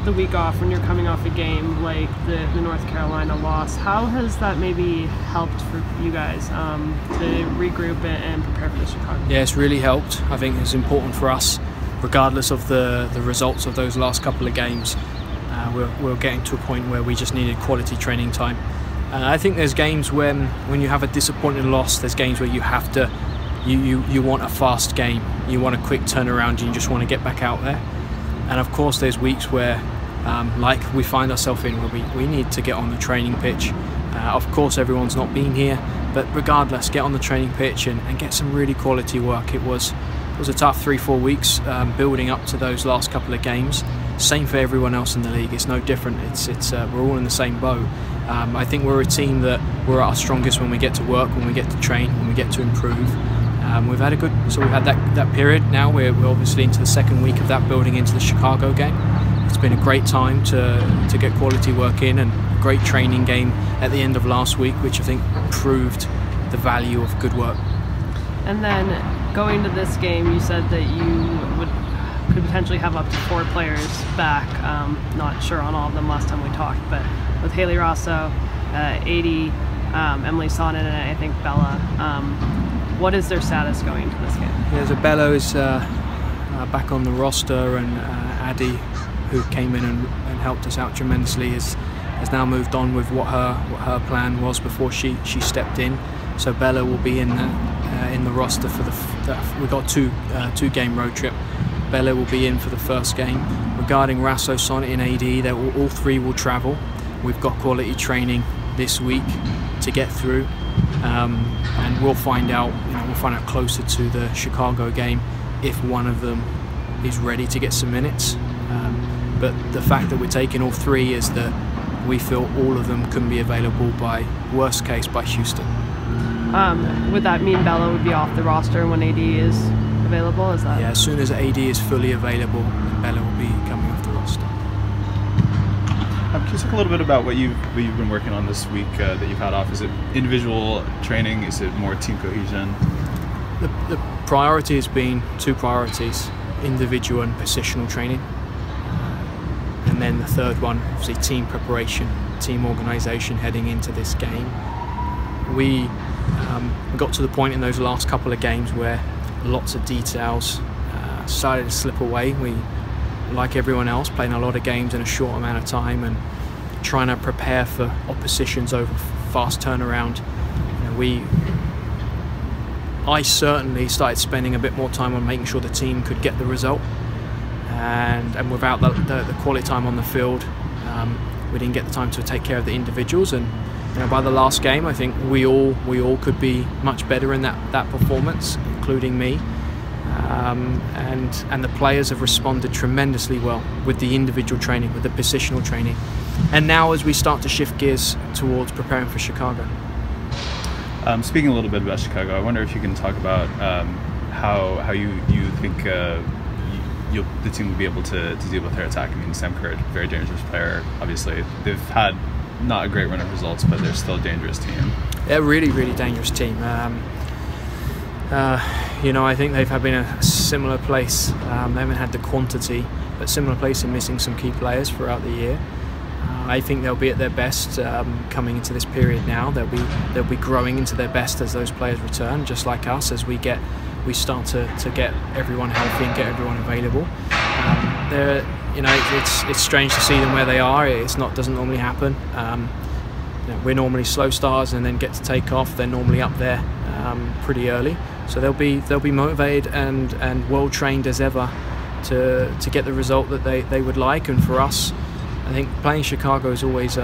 the week off when you're coming off a game like the North Carolina loss. How has that maybe helped for you guys to regroup and prepare for the Chicago? Yeah, it's really helped. I think it's important for us, regardless of the results of those last couple of games. We're getting to a point where we just needed quality training time. I think there's games when you have a disappointing loss, there's games where you have to, you want a fast game, you want a quick turnaround, and you just want to get back out there. And of course there's weeks where, like we find ourselves in, where we need to get on the training pitch. Of course everyone's not been here, but regardless, get on the training pitch and get some really quality work. It was a tough 3-4 weeks building up to those last couple of games. Same for everyone else in the league. It's no different. We're all in the same boat. I think we're a team that we're at our strongest when we get to work, when we get to train, when we get to improve. We've had that period now. We're obviously into the second week of that, building into the Chicago game. It's been a great time to get quality work in, and a great training game at the end of last week, which I think proved the value of good work. And then going to this game, you said that you could potentially have up to 4 players back. Not sure on all of them last time we talked, but with Haley Rosso, AD, Emily Sonnen, and I think Bella. What is their status going into this game? Yeah, so Bella is back on the roster, and Addie, who came in and helped us out tremendously, has now moved on with what her plan was before she stepped in. So Bella will be in the roster for we've got two game road trip. Bella will be in for the first game. Regarding Rosso, Sonnet and AD, all 3 will travel. We've got quality training this week to get through, and we'll find out closer to the Chicago game if one of them is ready to get some minutes. But the fact that we're taking all 3 is that we feel all of them can be available by, worst case, by Houston. Would that mean Bella would be off the roster when AD is available? Is that? Yeah, as soon as AD is fully available, Bella will be coming off the roster. Can you talk a little bit about what you've been working on this week that you've had off? Is it individual training? Is it more team cohesion? The priority has been 2 priorities: individual and positional training. And then the third one, obviously, team preparation, team organisation heading into this game. We got to the point in those last couple of games where lots of details started to slip away. We, like everyone else, playing a lot of games in a short amount of time and trying to prepare for oppositions over fast turnaround. I certainly started spending a bit more time on making sure the team could get the result, and without the quality time on the field, we didn't get the time to take care of the individuals. And by the last game, I think we all could be much better in that performance, including me. And the players have responded tremendously well with the individual training, with the positional training. And now as we start to shift gears towards preparing for Chicago. Speaking a little bit about Chicago, I wonder if you can talk about how you think the team will be able to deal with their attack. I mean, Sam Kerr, very dangerous player. Obviously, they've had not a great run of results, but they're still a dangerous team. They're a really, really dangerous team. I think they've been a similar place. They haven't had the quantity, but similar place in missing some key players throughout the year. I think they'll be at their best coming into this period now. They'll be growing into their best as those players return, just like us, as we start to get everyone healthy and get everyone available. It's strange to see them where they are. Doesn't normally happen. We're normally slow starters and then get to take off. They're normally up there pretty early, so they'll be motivated and well trained as ever to get the result that they would like. And for us, I think playing Chicago is always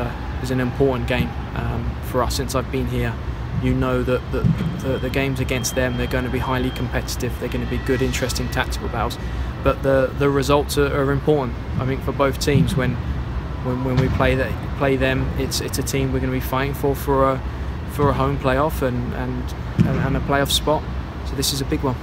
is an important game for us. Since I've been here, that the games against them, they're going to be highly competitive. They're going to be good, interesting tactical battles. But the results are important, I think, for both teams. When we play them, it's a team we're going to be fighting for a home playoff and a playoff spot. So this is a big one.